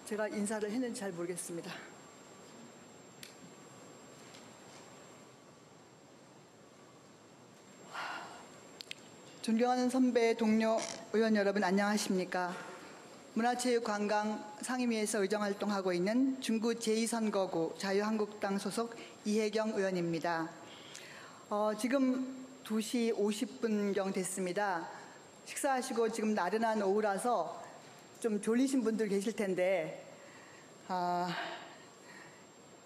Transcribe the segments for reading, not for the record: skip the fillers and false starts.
제가 인사를 했는지 잘 모르겠습니다. 존경하는 선배, 동료, 의원 여러분 안녕하십니까? 문화체육관광 상임위에서 의정활동하고 있는 중구 제2선거구 자유한국당 소속 이혜경 의원입니다. 지금 2시 50분경 됐습니다. 식사하시고 지금 나른한 오후라서 좀 졸리신 분들 계실 텐데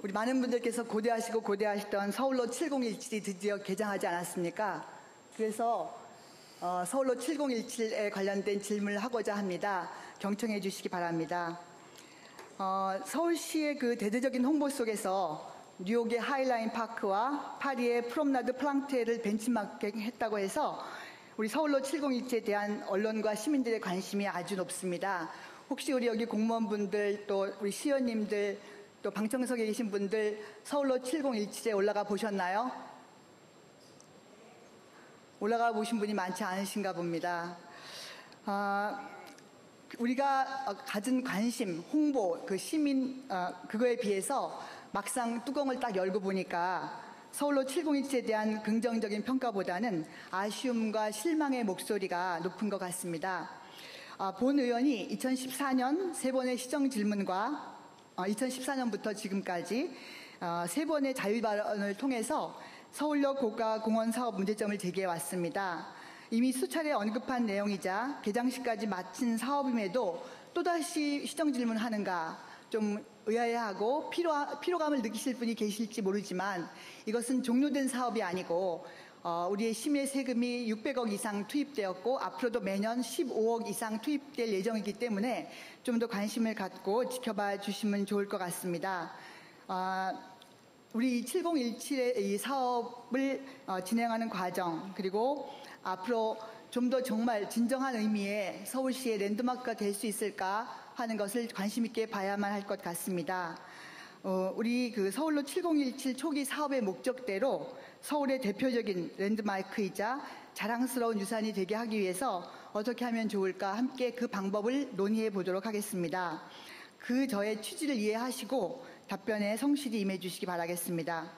우리 많은 분들께서 고대하시던 서울로 7017이 드디어 개장하지 않았습니까? 그래서 서울로 7017에 관련된 질문을 하고자 합니다. 경청해 주시기 바랍니다. 서울시의 그 대대적인 홍보 속에서 뉴욕의 하이라인 파크와 파리의 프롬나드 플랑테를 벤치마킹했다고 해서 우리 서울로 7017에 대한 언론과 시민들의 관심이 아주 높습니다. 혹시 우리 여기 공무원분들 또 우리 시의원님들 또 방청석에 계신 분들 서울로 7017에 올라가 보셨나요? 올라가 보신 분이 많지 않으신가 봅니다. 우리가 가진 관심, 홍보, 그 시민 그거에 비해서 막상 뚜껑을 딱 열고 보니까 서울로 7017에 대한 긍정적인 평가보다는 아쉬움과 실망의 목소리가 높은 것 같습니다. 본 의원이 2014년 3번의 시정 질문과 2014년부터 지금까지 3번의 자유발언을 통해서 서울역 고가 공원 사업 문제점을 제기해 왔습니다. 이미 수차례 언급한 내용이자 개장식까지 마친 사업임에도 또다시 시정 질문하는가 좀 의아해하고 피로감을 느끼실 분이 계실지 모르지만 이것은 종료된 사업이 아니고 우리의 시민의 세금이 600억 이상 투입되었고 앞으로도 매년 15억 이상 투입될 예정이기 때문에 좀 더 관심을 갖고 지켜봐 주시면 좋을 것 같습니다. 우리 7017의 이 사업을 진행하는 과정 그리고 앞으로 좀 더 정말 진정한 의미의 서울시의 랜드마크가 될 수 있을까 하는 것을 관심 있게 봐야만 할 것 같습니다. 우리 그 서울로 7017 초기 사업의 목적대로 서울의 대표적인 랜드마크이자 자랑스러운 유산이 되게 하기 위해서 어떻게 하면 좋을까 함께 그 방법을 논의해 보도록 하겠습니다. 저의 취지를 이해하시고 답변에 성실히 임해 주시기 바라겠습니다.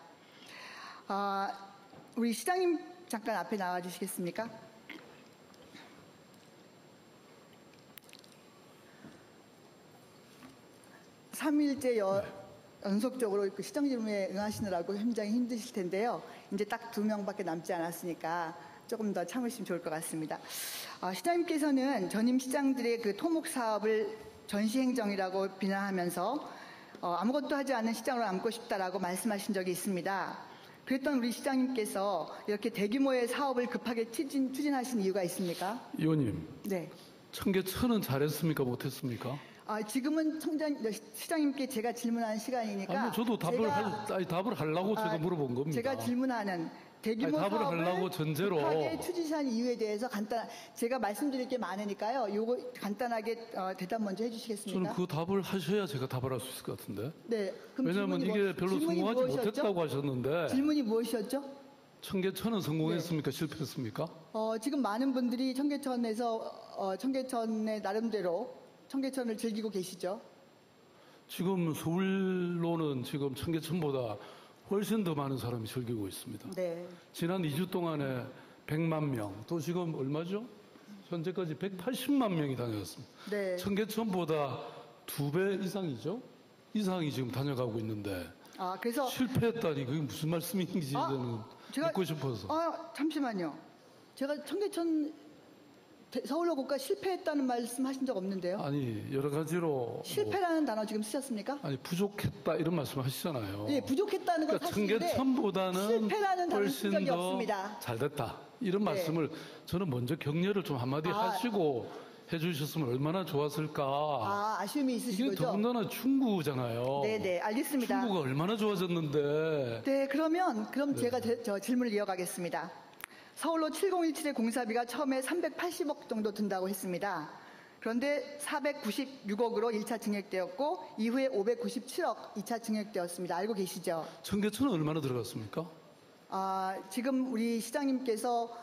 우리 시장님 잠깐 앞에 나와 주시겠습니까? 3일째 연속적으로 그 시정 질문에 응하시느라고 굉장히 힘드실 텐데요. 이제 딱 2명밖에 남지 않았으니까 조금 더 참으시면 좋을 것 같습니다. 시장님께서는 전임 시장들의 그 토목 사업을 전시행정이라고 비난하면서 아무것도 하지 않는 시장으로 남고 싶다라고 말씀하신 적이 있습니다. 그랬던 우리 시장님께서 이렇게 대규모의 사업을 급하게 추진하신 이유가 있습니까? 의원님. 네. 청계천은 잘했습니까? 못했습니까? 지금은 시장님께 제가 질문하는 시간이니까. 아니, 저도 답을 하려고 제가 물어본 겁니다. 제가 질문하는 대규모 답을 사업을 하려고 전제로 급하게 추진한 이유에 대해서 제가 말씀드릴 게 많으니까요. 요거 간단하게 대답 먼저 해주시겠습니까? 저는 그 답을 하셔야 제가 답을 할 수 있을 것 같은데. 네. 그럼 왜냐하면 이게 별로 성공하지 못했다고 하셨는데. 질문이 무엇이었죠? 청계천은 성공했습니까? 네. 실패했습니까? 지금 많은 분들이 청계천의 나름대로 청계천을 즐기고 계시죠? 지금 서울로는 지금 청계천보다 훨씬 더 많은 사람이 즐기고 있습니다. 네. 지난 2주 동안에 100만 명, 또 지금 얼마죠? 현재까지 180만 명이 다녔습니다. 네. 청계천보다 2배 이상이죠? 이상이 지금 다녀가고 있는데. 그래서 실패했다니 그게 무슨 말씀인지 저는 듣고 싶어서. 잠시만요. 제가 청계천 서울로 고가 실패했다는 말씀하신 적 없는데요. 아니 여러 가지로 실패라는 단어 지금 쓰셨습니까? 아니 부족했다 이런 말씀 하시잖아요. 예, 부족했다는 건 그러니까 사실인데 청계천보다는 실패라는 단어 쓴 적이 없습니다. 잘됐다 이런 말씀을 저는 먼저 격려를 좀 한마디 하시고 해주셨으면 얼마나 좋았을까. 아쉬움이 있으시죠? 이게 더군다나 충구잖아요. 네네, 알겠습니다. 충구가 얼마나 좋아졌는데. 네, 그럼 제가 저 질문을 이어가겠습니다. 서울로 7017의 공사비가 처음에 380억 정도 든다고 했습니다. 그런데 496억으로 1차 증액되었고 이후에 597억 2차 증액되었습니다. 알고 계시죠? 청계천은 얼마나 들어갔습니까? 지금 우리 시장님께서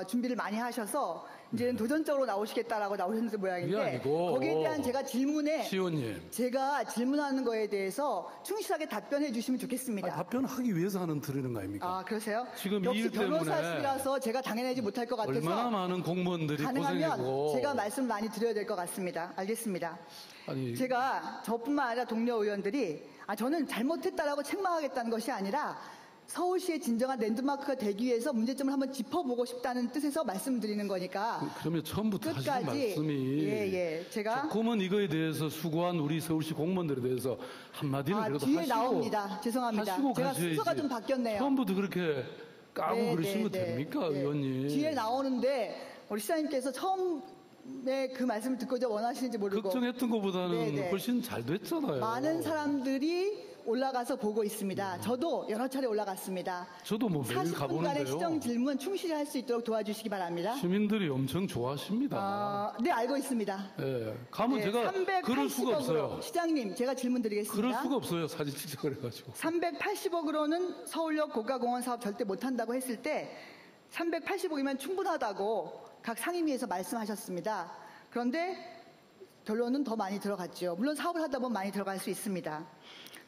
준비를 많이 하셔서 이제는 도전적으로 나오시겠다라고 나오셨는데 그게 모양인데 아니고 거기에 대한 제가 질문에 시의원님. 제가 질문하는 거에 대해서 충실하게 답변해 주시면 좋겠습니다. 답변하기 위해서 드리는 거 아닙니까? 아, 그러세요? 지금 이 역시 일 때문에 변호사시라서 제가 당연하지 못할 것 같아서 얼마나 많은 공무원들이 가능하면 고생했고. 제가 말씀 많이 드려야 될 것 같습니다. 알겠습니다. 아니, 제가 저뿐만 아니라 동료 의원들이 저는 잘못했다라고 책망하겠다는 것이 아니라 서울시의 진정한 랜드마크가 되기 위해서 문제점을 한번 짚어보고 싶다는 뜻에서 말씀드리는 거니까 그러면 처음부터 하신 끝까지 말씀이 제가 조금은 이거에 대해서 수고한 우리 서울시 공무원들에 대해서 한마디는 그래도 뒤에 하시고 나옵니다. 죄송합니다. 하시고 제가 가셔야지. 순서가 좀 바뀌었네요. 처음부터 그렇게 까고 네, 그러시면 됩니까, 네. 의원님? 뒤에 나오는데 우리 시장님께서 처음에 그 말씀을 듣고 원하시는지 모르고 걱정했던 것보다는 네. 훨씬 잘 됐잖아요. 많은 사람들이 올라가서 보고 있습니다. 저도 여러 차례 올라갔습니다. 저도 뭐 매일 40분간의 가보는데요. 시정 질문 충실히 할 수 있도록 도와주시기 바랍니다. 시민들이 엄청 좋아하십니다. 네, 알고 있습니다. 예, 가면 네, 제가 그럴 수가 380억으로 없어요. 시장님, 제가 질문 드리겠습니다. 그럴 수가 없어요. 사진 찍자 그래가지고. 380억으로는 서울역 고가공원 사업 절대 못한다고 했을 때 380억이면 충분하다고 각 상임위에서 말씀하셨습니다. 그런데 결론은 더 많이 들어갔죠. 물론 사업을 하다 보면 많이 들어갈 수 있습니다.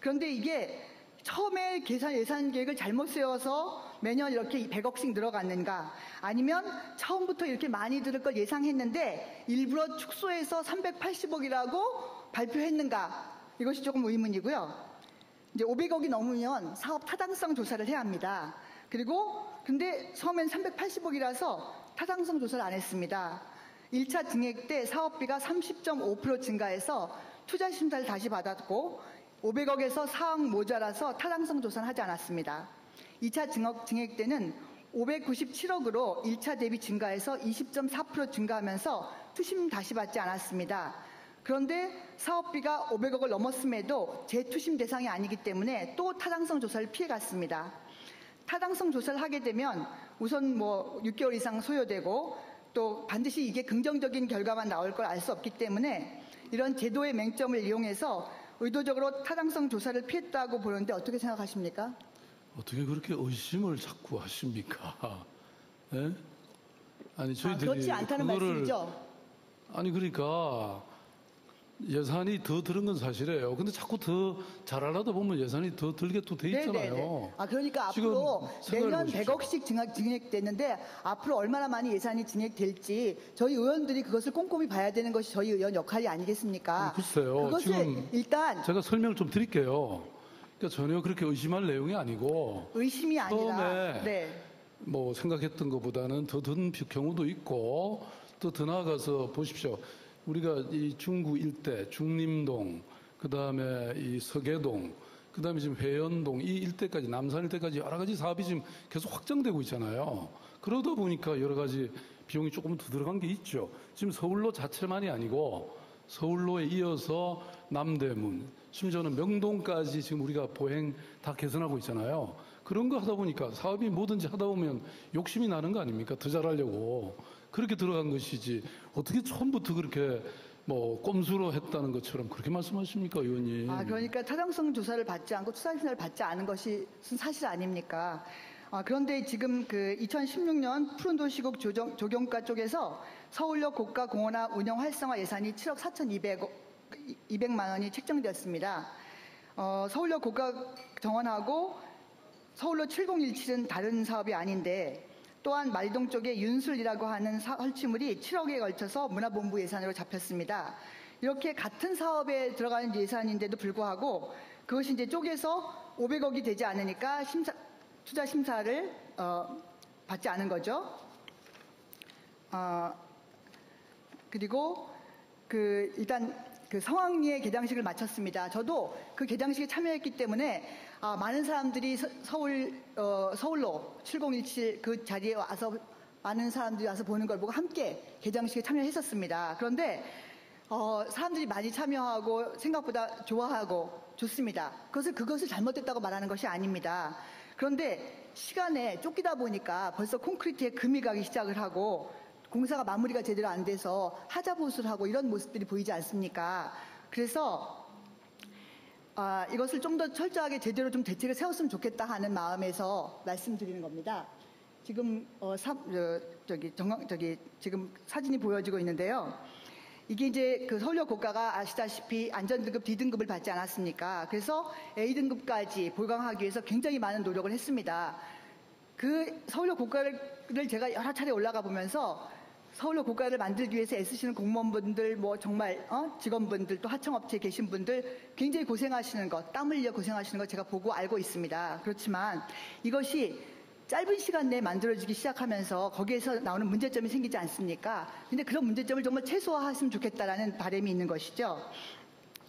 그런데 이게 처음에 예산 계획을 잘못 세워서 매년 이렇게 100억씩 늘어갔는가, 아니면 처음부터 이렇게 많이 들을 걸 예상했는데 일부러 축소해서 380억이라고 발표했는가, 이것이 조금 의문이고요. 이제 500억이 넘으면 사업 타당성 조사를 해야 합니다. 근데 처음엔 380억이라서 타당성 조사를 안 했습니다. 1차 증액 때 사업비가 30.5% 증가해서 투자 심사를 다시 받았고 500억에서 4억 모자라서 타당성 조사는 하지 않았습니다. 2차 증액 때는 597억으로 1차 대비 증가해서 20.4% 증가하면서 투심 다시 받지 않았습니다. 그런데 사업비가 500억을 넘었음에도 재투심 대상이 아니기 때문에 또 타당성 조사를 피해갔습니다. 타당성 조사를 하게 되면 우선 6개월 이상 소요되고 또 반드시 이게 긍정적인 결과만 나올 걸 알 수 없기 때문에 이런 제도의 맹점을 이용해서 의도적으로 타당성 조사를 피했다고 보는데 어떻게 생각하십니까? 어떻게 그렇게 의심을 자꾸 하십니까? 예? 아니 저희들이 그렇지 않다는 말씀이죠? 아니 그러니까 예산이 더 들은 건 사실이에요. 근데 자꾸 더 잘하려다 보면 예산이 더 들게 또 돼 있잖아요. 그러니까 지금 앞으로 매년 생각해 보십시오. 100억씩 증액됐는데 앞으로 얼마나 많이 예산이 증액될지 저희 의원들이 그것을 꼼꼼히 봐야 되는 것이 저희 의원 역할이 아니겠습니까? 글쎄요. 그것을 지금 일단 제가 설명을 좀 드릴게요. 그러니까 전혀 그렇게 의심할 내용이 아니고 의심이 아니라 처음에 뭐 생각했던 것보다는 더 든 경우도 있고 또 더 나아가서 보십시오. 우리가 이 중구 일대, 중림동, 그 다음에 이 서계동, 그 다음에 지금 회원동 이 일대까지 남산 일대까지 여러 가지 사업이 지금 계속 확장되고 있잖아요. 그러다 보니까 여러 가지 비용이 조금 더 들어간 게 있죠. 지금 서울로 자체만이 아니고 서울로에 이어서 남대문, 심지어는 명동까지 지금 우리가 보행 다 개선하고 있잖아요. 그런 거 하다 보니까 사업이 뭐든지 하다 보면 욕심이 나는 거 아닙니까? 더 잘하려고. 그렇게 들어간 것이지 어떻게 처음부터 그렇게 꼼수로 했다는 것처럼 그렇게 말씀하십니까, 의원님? 그러니까 타당성 조사를 받지 않고 투자 심사를 받지 않은 것이 사실 아닙니까? 그런데 지금 그 2016년 푸른 도시국 조경가 쪽에서 서울역 고가 공원화 운영 활성화 예산이 7억 4,200만 원이 책정되었습니다. 서울역 고가 정원하고 서울로 7017은 다른 사업이 아닌데 또한 말동 쪽에 윤술이라고 하는 설치물이 7억에 걸쳐서 문화본부 예산으로 잡혔습니다. 이렇게 같은 사업에 들어가는 예산인데도 불구하고 그것이 이제 쪼개서 500억이 되지 않으니까 투자 심사를 받지 않은 거죠. 그리고 일단 그 성황리에 개장식을 마쳤습니다. 저도 그 개장식에 참여했기 때문에 많은 사람들이 서울로 7017 그 자리에 와서 많은 사람들이 와서 보는 걸 보고 함께 개장식에 참여했었습니다. 그런데 사람들이 많이 참여하고 생각보다 좋아하고 좋습니다. 그것을 잘못됐다고 말하는 것이 아닙니다. 그런데 시간에 쫓기다 보니까 벌써 콘크리트에 금이 가기 시작을 하고 공사가 마무리가 제대로 안 돼서 하자보수를 하고 이런 모습들이 보이지 않습니까? 그래서 이것을 좀 더 철저하게 제대로 좀 대책을 세웠으면 좋겠다 하는 마음에서 말씀드리는 겁니다. 지금 지금 사진이 보여지고 있는데요. 이게 이제 그 서울역 고가가 아시다시피 안전등급 D등급을 받지 않았습니까? 그래서 A등급까지 보강하기 위해서 굉장히 많은 노력을 했습니다. 그 서울역 고가를 제가 여러 차례 올라가 보면서 서울역 고가를 만들기 위해서 애쓰시는 공무원분들, 뭐 정말 직원분들, 또 하청업체에 계신 분들 굉장히 고생하시는 것, 땀 흘려 고생하시는 것 제가 보고 알고 있습니다. 그렇지만 이것이 짧은 시간 내에 만들어지기 시작하면서 거기에서 나오는 문제점이 생기지 않습니까? 근데 그런 문제점을 정말 최소화했으면 좋겠다라는 바람이 있는 것이죠.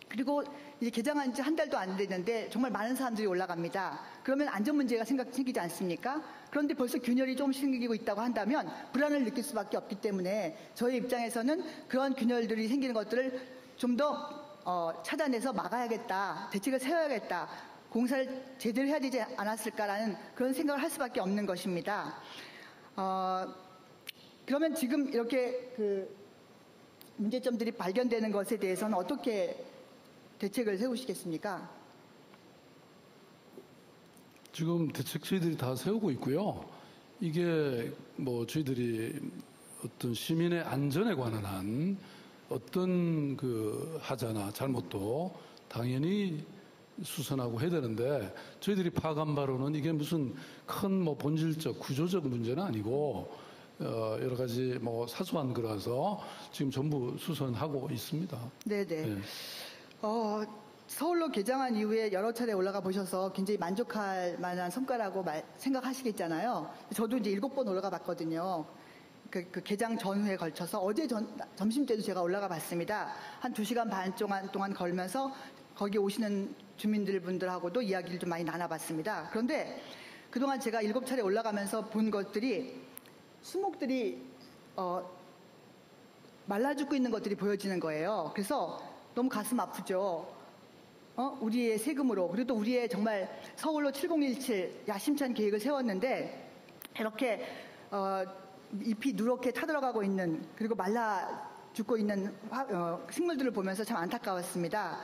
그리고 이제 개장한 지 한 달도 안 됐는데 정말 많은 사람들이 올라갑니다. 그러면 안전 문제가 생기지 않습니까? 그런데 벌써 균열이 좀 생기고 있다고 한다면 불안을 느낄 수밖에 없기 때문에 저희 입장에서는 그런 균열들이 생기는 것들을 좀 더 차단해서 막아야겠다, 대책을 세워야겠다, 공사를 제대로 해야 되지 않았을까라는 그런 생각을 할 수밖에 없는 것입니다. 그러면 지금 이렇게 그 문제점들이 발견되는 것에 대해서는 어떻게 대책을 세우시겠습니까? 지금 대책 저희들이 다 세우고 있고요. 이게 뭐 저희들이 어떤 시민의 안전에 관한 한 어떤 그 하자나 잘못도 당연히 수선하고 해야 되는데 저희들이 파악한 바로는 이게 무슨 큰 뭐 본질적 구조적 문제는 아니고 여러 가지 뭐 사소한 거라서 지금 전부 수선하고 있습니다. 네네. 네. 서울로 개장한 이후에 여러 차례 올라가 보셔서 굉장히 만족할 만한 성과라고 생각하시겠잖아요. 저도 이제 7번 올라가 봤거든요. 그 개장 전후에 걸쳐서 어제 점심 때도 제가 올라가 봤습니다. 한 2시간 반 동안 걸면서 거기 오시는 주민분들하고도 이야기를 좀 많이 나눠봤습니다. 그런데 그동안 제가 7차례 올라가면서 본 것들이 수목들이 말라 죽고 있는 것들이 보여지는 거예요. 그래서 너무 가슴 아프죠. 우리의 세금으로, 그리고 또 우리의 정말 서울로 7017 야심찬 계획을 세웠는데 이렇게 잎이 누렇게 타들어가고 있는, 그리고 말라 죽고 있는 식물들을 보면서 참 안타까웠습니다.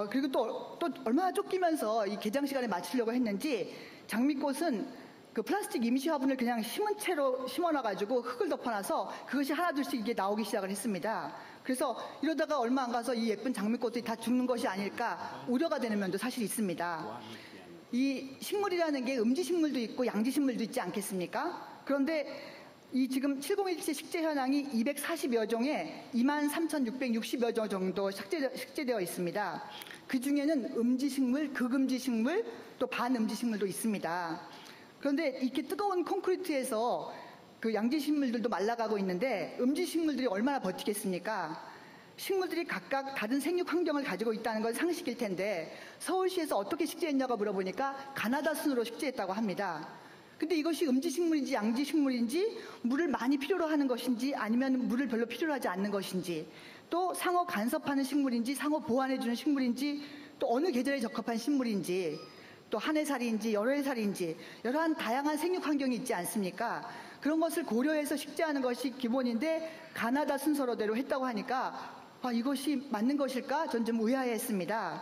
그리고 또 얼마나 쫓기면서 이 개장 시간에 맞추려고 했는지 장미꽃은 그 플라스틱 임시 화분을 그냥 심은 채로 심어놔가지고 흙을 덮어놔서 그것이 하나둘씩 이게 나오기 시작을 했습니다. 그래서 이러다가 얼마 안 가서 이 예쁜 장미꽃들이 다 죽는 것이 아닐까 우려가 되는 면도 사실 있습니다. 이 식물이라는 게 음지식물도 있고 양지식물도 있지 않겠습니까? 그런데 이 지금 7017 식재 현황이 240여 종에 23,660여 종 정도 식재되어 있습니다. 그 중에는 음지식물, 극음지식물, 또 반음지식물도 있습니다. 그런데 이렇게 뜨거운 콘크리트에서 그 양지식물들도 말라가고 있는데 음지식물들이 얼마나 버티겠습니까? 식물들이 각각 다른 생육 환경을 가지고 있다는 건 상식일 텐데 서울시에서 어떻게 식재했냐고 물어보니까 가나다 순으로 식재했다고 합니다. 근데 이것이 음지식물인지 양지식물인지, 물을 많이 필요로 하는 것인지 아니면 물을 별로 필요로 하지 않는 것인지, 또 상호 간섭하는 식물인지 상호 보완해주는 식물인지, 또 어느 계절에 적합한 식물인지, 또 한 해살인지 여러 해살인지 여러한 다양한 생육 환경이 있지 않습니까? 그런 것을 고려해서 식재하는 것이 기본인데 가나다 순서로대로 했다고 하니까 이것이 맞는 것일까? 전 좀 의아해했습니다.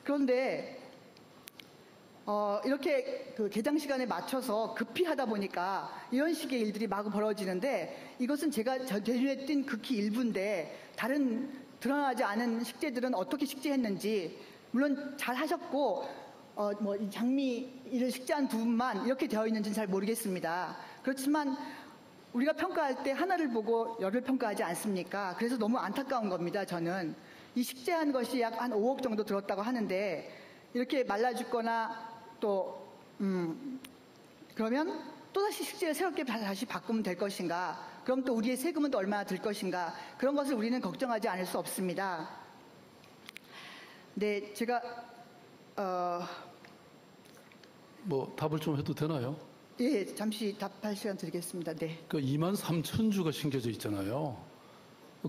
그런데 이렇게 그 개장 시간에 맞춰서 급히 하다 보니까 이런 식의 일들이 마구 벌어지는데, 이것은 제가 제주에 뛴 극히 일부인데 다른 드러나지 않은 식재들은 어떻게 식재했는지, 물론 잘 하셨고 이 장미를 식재한 두 분만 이렇게 되어 있는지는 잘 모르겠습니다. 그렇지만 우리가 평가할 때 하나를 보고 열을 평가하지 않습니까? 그래서 너무 안타까운 겁니다. 저는 이 식재한 것이 약 한 5억 정도 들었다고 하는데 이렇게 말라 죽거나 또 그러면 또다시 식재를 새롭게 다시 바꾸면 될 것인가? 그럼 또 우리의 세금은 또 얼마나 들 것인가? 그런 것을 우리는 걱정하지 않을 수 없습니다. 네, 제가 뭐 답을 좀 해도 되나요? 예, 잠시 답할 시간 드리겠습니다. 네. 그 23,000주가 심겨져 있잖아요.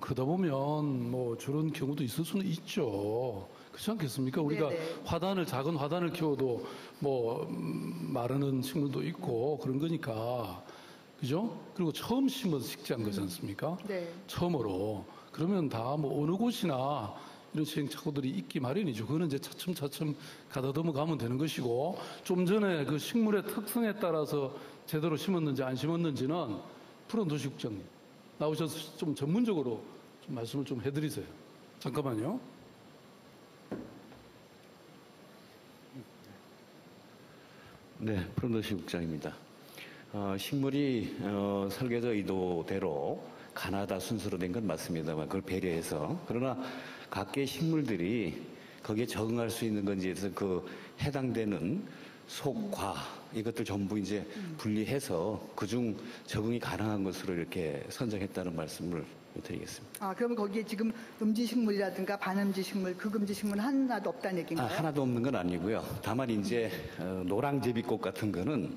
그러다 보면 뭐 저런 경우도 있을 수는 있죠. 그렇지 않겠습니까? 우리가 네네. 작은 화단을 키워도 뭐 마르는 식물도 있고 그런 거니까. 그죠? 그리고 처음 심어서 식재한 거지 않습니까? 네. 처음으로. 그러면 다 뭐 어느 곳이나 이런 시행착오들이 있기 마련이죠. 그거는 이제 차츰차츰 가다듬어 가면 되는 것이고, 좀 전에 그 식물의 특성에 따라서 제대로 심었는지 안 심었는지는 푸른도시국장님 나오셔서 좀 전문적으로 좀 말씀을 좀 해드리세요. 잠깐만요. 네, 푸른도시 국장입니다. 식물이 설계자 의도대로 가나다 순서로 된 건 맞습니다만 그걸 배려해서, 그러나 각계 식물들이 거기에 적응할 수 있는 건지에 대해서 그 해당되는 속, 과 이것들 전부 이제 분리해서 그중 적응이 가능한 것으로 이렇게 선정했다는 말씀을 드리겠습니다. 그러면 거기에 지금 음지식물이라든가 반음지식물, 극음지식물 하나도 없다는 얘기인가요? 하나도 없는 건 아니고요. 다만 이제 노랑제비꽃 같은 거는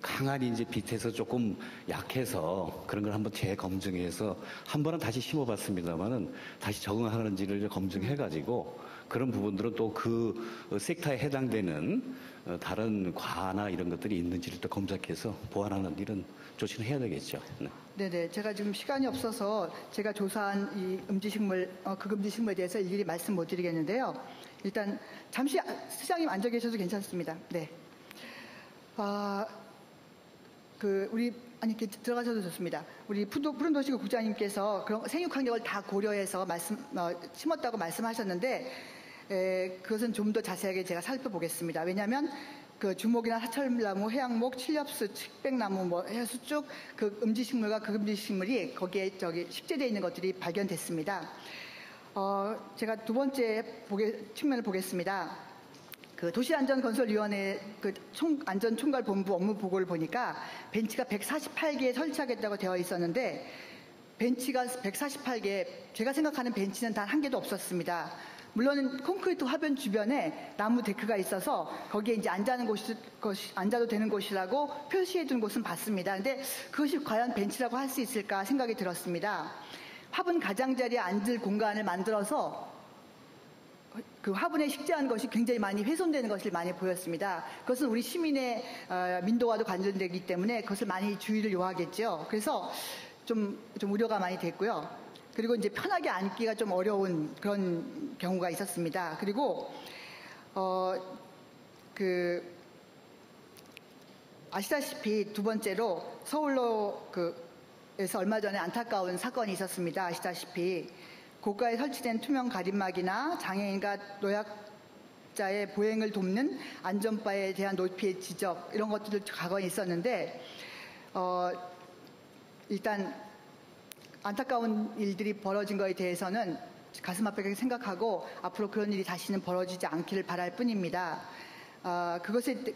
강한 이제 빛에서 조금 약해서 그런 걸 한번 재검증해서 한 번은 다시 심어봤습니다만은 다시 적응하는지를 검증해가지고 그런 부분들은 또 그 섹터에 해당되는 다른 과나 이런 것들이 있는지를 또 검색해서 보완하는 일은 조치는 해야 되겠죠. 네. 네네. 제가 지금 시간이 없어서 제가 조사한 이 음지식물, 극음지식물에 대해서 일일이 말씀 못 드리겠는데요. 일단 잠시 시장님 앉아 계셔도 괜찮습니다. 네. 이렇게 들어가셔도 좋습니다. 우리 푸른도시구 국장님께서 그런 생육 환경을 다 고려해서 심었다고 말씀하셨는데, 그것은 좀 더 자세하게 제가 살펴보겠습니다. 왜냐하면 그 주목이나 사철나무, 해양목, 칠렵수, 측백나무, 해수쭉, 그 음지식물과 극음지식물이 거기에 식재되어 있는 것들이 발견됐습니다. 제가 두 번째 측면을 보겠습니다. 그 도시안전건설위원회 그 안전총괄본부 업무 보고를 보니까 벤치가 148개 설치하겠다고 되어 있었는데, 벤치가 148개, 제가 생각하는 벤치는 단 한 개도 없었습니다. 물론 콘크리트 화변 주변에 나무 데크가 있어서 거기에 이제 앉아도 되는 곳이라고 표시해 둔 곳은 봤습니다. 근데 그것이 과연 벤치라고 할 수 있을까 생각이 들었습니다. 화분 가장자리에 앉을 공간을 만들어서 그 화분에 식재한 것이 굉장히 많이 훼손되는 것을 많이 보였습니다. 그것은 우리 시민의 민도와도 관련되기 때문에 그것을 많이 주의를 요하겠죠. 그래서 좀 우려가 많이 됐고요. 그리고 이제 편하게 앉기가 좀 어려운 그런 경우가 있었습니다. 그리고 아시다시피 두 번째로 서울로에서 얼마 전에 안타까운 사건이 있었습니다. 아시다시피 고가에 설치된 투명 가림막이나 장애인과 노약자의 보행을 돕는 안전바에 대한 높이의 지적, 이런 것들도 과거에 있었는데, 일단 안타까운 일들이 벌어진 것에 대해서는 가슴 아프게 생각하고 앞으로 그런 일이 다시는 벌어지지 않기를 바랄 뿐입니다.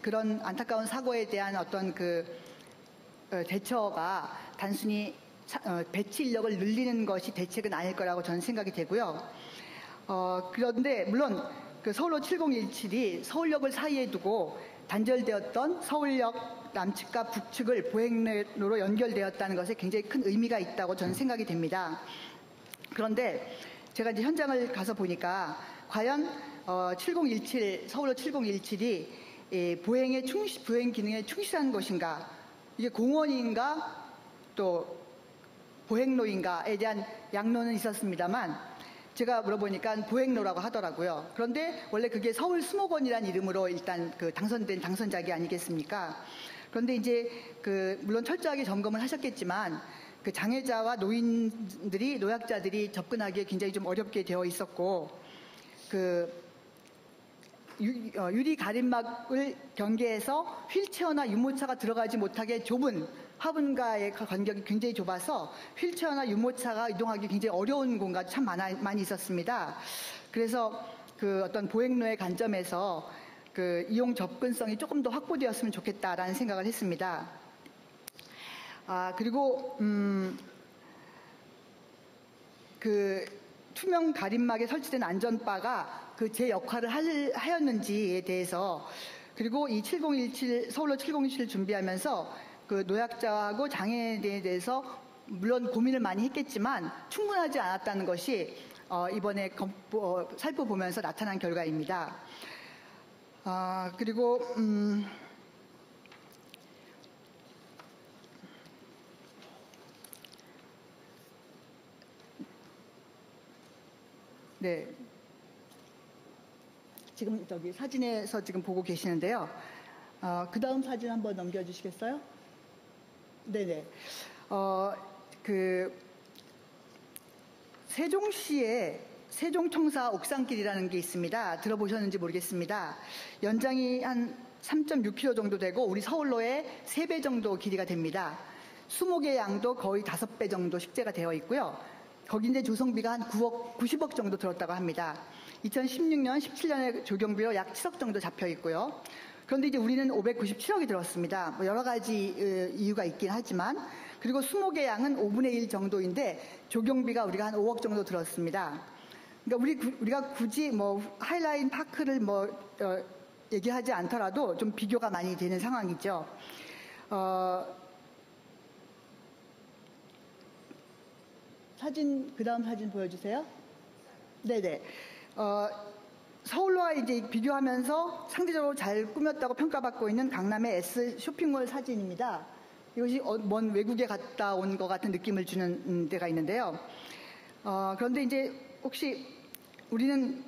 그런 안타까운 사고에 대한 어떤 대처가 단순히 배치 인력을 늘리는 것이 대책은 아닐 거라고 저는 생각이 되고요. 그런데 물론 그 서울로 7017이 서울역을 사이에 두고 단절되었던 서울역 남측과 북측을 보행로로 연결되었다는 것에 굉장히 큰 의미가 있다고 저는 생각이 됩니다. 그런데 제가 이제 현장을 가서 보니까 과연 7017 서울로 7017이 보행 기능에 충실한 것인가, 이게 공원인가 또 보행로인가에 대한 양론은 있었습니다만, 제가 물어보니까 보행로라고 하더라고요. 그런데 원래 그게 서울 수목원이라는 이름으로 일단 당선된 당선작이 아니겠습니까? 그런데 이제 물론 철저하게 점검을 하셨겠지만 그 장애자와 노약자들이 접근하기에 굉장히 좀 어렵게 되어 있었고, 유리 가림막을 경계해서 휠체어나 유모차가 들어가지 못하게 좁은 화분과의 간격이 굉장히 좁아서 휠체어나 유모차가 이동하기 굉장히 어려운 공간이 참 많이 있었습니다. 그래서 어떤 보행로의 관점에서 이용 접근성이 조금 더 확보되었으면 좋겠다라는 생각을 했습니다. 그리고 투명 가림막에 설치된 안전바가 제 역할을 하였는지에 대해서, 그리고 이 서울로 7017 준비하면서 노약자하고 장애인에 대해서 물론 고민을 많이 했겠지만 충분하지 않았다는 것이 이번에 살펴보면서 나타난 결과입니다. 그리고 네. 지금 저기 사진에서 지금 보고 계시는데요. 그 다음 사진 한번 넘겨주시겠어요? 네네. 세종시에 세종청사 옥상길이라는 게 있습니다. 들어보셨는지 모르겠습니다. 연장이 한 3.6km 정도 되고 우리 서울로의 3배 정도 길이가 됩니다. 수목의 양도 거의 5배 정도 식재가 되어 있고요. 거기 이제 조성비가 한 90억 정도 들었다고 합니다. 2016년, 17년에 조경비로 약 7억 정도 잡혀 있고요. 그런데 이제 우리는 597억이 들었습니다. 뭐 여러 가지 이유가 있긴 하지만, 그리고 수목의 양은 5분의 1 정도인데 조경비가 우리가 한 5억 정도 들었습니다. 그러니까 우리가 굳이 뭐 하이라인 파크를 얘기하지 않더라도 좀 비교가 많이 되는 상황이죠. 사진, 그 다음 사진 보여주세요. 네네. 서울과 이제 비교하면서 상대적으로 잘 꾸몄다고 평가받고 있는 강남의 S 쇼핑몰 사진입니다. 이것이 먼 외국에 갔다 온 것 같은 느낌을 주는 데가 있는데요. 그런데 이제 혹시 우리는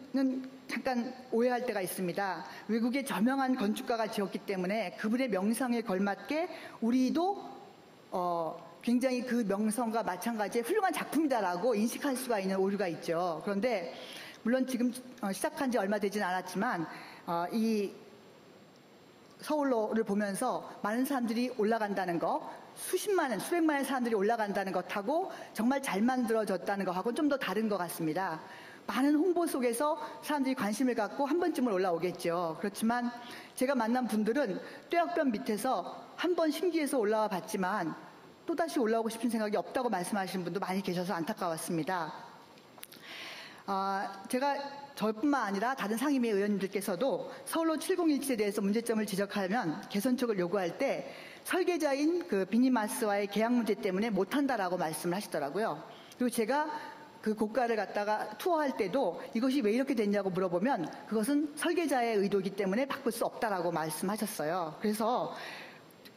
잠깐 오해할 때가 있습니다. 외국의 저명한 건축가가 지었기 때문에 그분의 명성에 걸맞게 우리도 굉장히 그 명성과 마찬가지의 훌륭한 작품이다라고 인식할 수가 있는 오류가 있죠. 그런데 물론 지금 시작한 지 얼마 되진 않았지만 이 서울로를 보면서 많은 사람들이 올라간다는 거, 수십만은, 수백만의 사람들이 올라간다는 것하고 정말 잘 만들어졌다는 것하고는 좀 더 다른 것 같습니다. 많은 홍보 속에서 사람들이 관심을 갖고 한 번쯤은 올라오겠죠. 그렇지만 제가 만난 분들은 뙤약볕 밑에서 한 번 신기해서 올라와 봤지만 또다시 올라오고 싶은 생각이 없다고 말씀하시는 분도 많이 계셔서 안타까웠습니다. 제가 저뿐만 아니라 다른 상임위 의원님들께서도 서울로 701에 대해서 문제점을 지적하면 개선책을 요구할 때 설계자인 그 비니마스와의 계약 문제 때문에 못한다라고 말씀을 하시더라고요. 그리고 제가 그 고가를 갖다가 투어할 때도 이것이 왜 이렇게 됐냐고 물어보면 그것은 설계자의 의도이기 때문에 바꿀 수 없다라고 말씀하셨어요. 그래서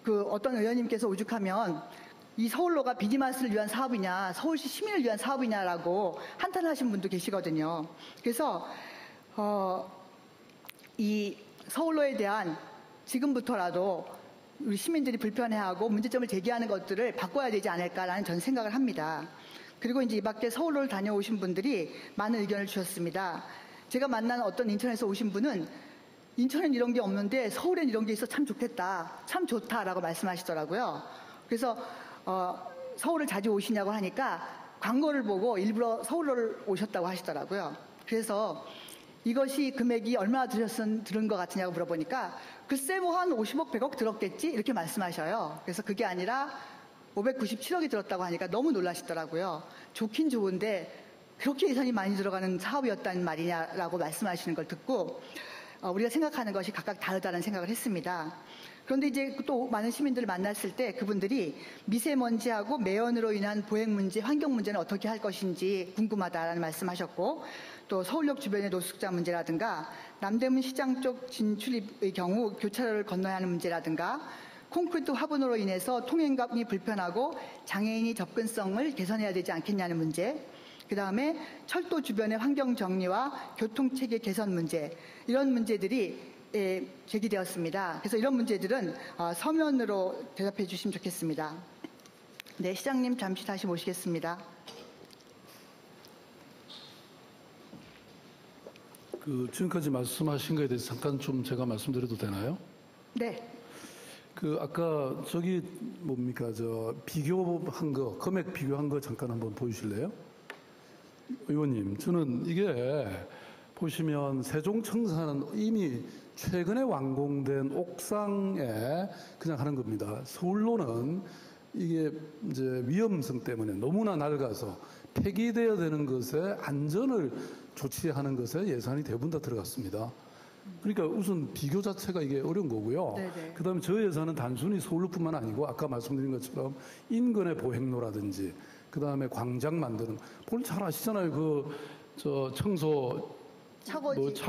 그 어떤 의원님께서 오죽하면 이 서울로가 비니마스를 위한 사업이냐, 서울시 시민을 위한 사업이냐라고 한탄하신 분도 계시거든요. 그래서 이 서울로에 대한 지금부터라도 우리 시민들이 불편해하고 문제점을 제기하는 것들을 바꿔야 되지 않을까라는 전 생각을 합니다. 그리고 이제 이 밖에 서울로를 다녀오신 분들이 많은 의견을 주셨습니다. 제가 만난 어떤 인천에서 오신 분은 인천엔 이런 게 없는데 서울엔 이런 게 있어 참 좋겠다, 참 좋다라고 말씀하시더라고요. 그래서 서울을 자주 오시냐고 하니까 광고를 보고 일부러 서울로를 오셨다고 하시더라고요. 그래서 이것이 금액이 얼마나 들은 것 같으냐고 물어보니까 글쎄 뭐 한 50억, 100억 들었겠지? 이렇게 말씀하셔요. 그래서 그게 아니라 597억이 들었다고 하니까 너무 놀라시더라고요. 좋긴 좋은데 그렇게 예산이 많이 들어가는 사업이었단 말이냐라고 말씀하시는 걸 듣고 우리가 생각하는 것이 각각 다르다는 생각을 했습니다. 그런데 이제 또 많은 시민들을 만났을 때 그분들이 미세먼지하고 매연으로 인한 보행 문제, 환경 문제는 어떻게 할 것인지 궁금하다라는 말씀하셨고, 또 서울역 주변의 노숙자 문제라든가 남대문 시장 쪽 진출입의 경우 교차로를 건너야 하는 문제라든가 콘크리트 화분으로 인해서 통행감이 불편하고 장애인이 접근성을 개선해야 되지 않겠냐는 문제, 그 다음에 철도 주변의 환경 정리와 교통체계 개선 문제, 이런 문제들이 제기되었습니다. 그래서 이런 문제들은 서면으로 대답해 주시면 좋겠습니다. 네, 시장님 잠시 다시 모시겠습니다. 지금까지 말씀하신 거에 대해서 잠깐 좀 제가 말씀드려도 되나요? 네. 아까 저기 뭡니까, 비교한 거, 금액 비교한 거 잠깐 한번 보여주실래요? 의원님, 저는 이게 보시면 세종청사는 이미 최근에 완공된 옥상에 그냥 하는 겁니다. 서울로는 이게 이제 위험성 때문에 너무나 낡아서 폐기되어야 되는 것에 안전을 조치하는 것에 예산이 대부분 다 들어갔습니다. 그러니까 우선 비교 자체가 이게 어려운 거고요. 네네. 그다음에 저 예산은 단순히 서울로뿐만 아니고 아까 말씀드린 것처럼 인근의 보행로라든지 그다음에 광장 만드는, 볼 잘 아시잖아요. 청소 차고지.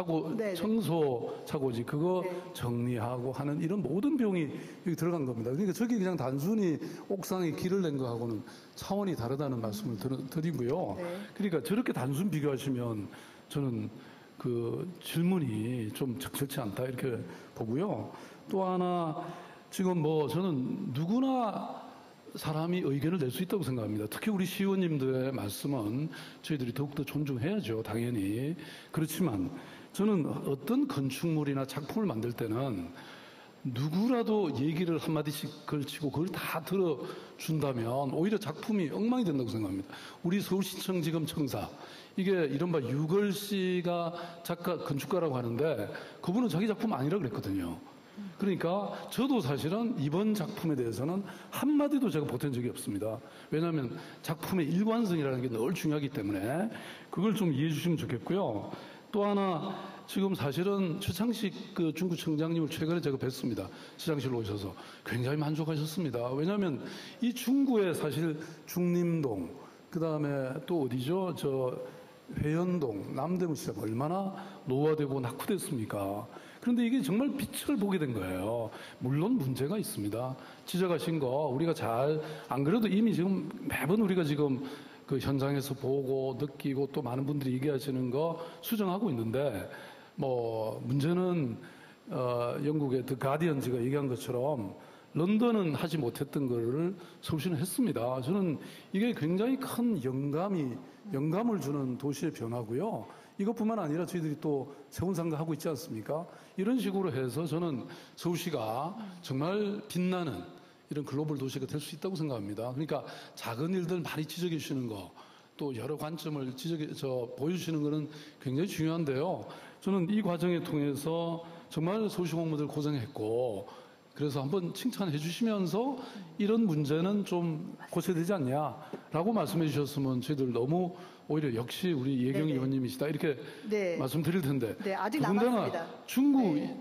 청소 차고지 그거 네. 정리하고 하는 이런 모든 비용이 여기 들어간 겁니다. 그러니까 저기 그냥 단순히 옥상에 길을 낸 거하고는 차원이 다르다는 말씀을 드리고요. 네. 그러니까 저렇게 단순 비교하시면 저는 그 질문이 좀 적절치 않다 이렇게 보고요. 또 하나 지금 뭐 저는 누구나 사람이 의견을 낼 수 있다고 생각합니다. 특히 우리 시의원님들의 말씀은 저희들이 더욱더 존중해야죠. 당연히. 그렇지만 저는 어떤 건축물이나 작품을 만들 때는 누구라도 얘기를 한마디씩 걸치고 그걸 다 들어준다면 오히려 작품이 엉망이 된다고 생각합니다. 우리 서울시청 지금 청사 이게 이른바 유걸 씨가 작가 건축가라고 하는데 그분은 자기 작품 아니라고 그랬거든요. 그러니까 저도 사실은 이번 작품에 대해서는 한마디도 제가 보탠 적이 없습니다. 왜냐하면 작품의 일관성이라는 게 늘 중요하기 때문에 그걸 좀 이해해 주시면 좋겠고요. 또 하나 지금 사실은 최창식 그 중구청장님을 최근에 제가 뵀습니다. 시장실로 오셔서 굉장히 만족하셨습니다. 왜냐하면 이 중구에 사실 중림동 그다음에 또 어디죠? 저 회원동, 남대문 시장 얼마나 노화되고 낙후됐습니까? 그런데 이게 정말 빛을 보게 된 거예요. 물론 문제가 있습니다. 지적하신 거 우리가 잘 안 그래도 이미 지금 매번 우리가 지금 그 현장에서 보고 느끼고 또 많은 분들이 얘기하시는 거 수정하고 있는데 뭐 문제는 영국의 더 가디언즈가 얘기한 것처럼 런던은 하지 못했던 거를 서울시는 했습니다. 저는 이게 굉장히 큰 영감을 주는 도시의 변화고요. 이것뿐만 아니라 저희들이 또 세운상가 하고 있지 않습니까? 이런 식으로 해서 저는 서울시가 정말 빛나는 이런 글로벌 도시가 될 수 있다고 생각합니다. 그러니까 작은 일들 많이 지적해 주시는 거, 또 여러 관점을 보여주시는 것은 굉장히 중요한데요. 저는 이 과정을 통해서 정말 서울시 공무원들 고생했고, 그래서 한번 칭찬해 주시면서 이런 문제는 좀 고쳐야 되지 않냐라고 말씀해 주셨으면 저희들 너무 오히려 역시 우리 예경희 의원님이시다 이렇게 네. 말씀드릴 텐데. 네, 아직 더군다나 남았습니다.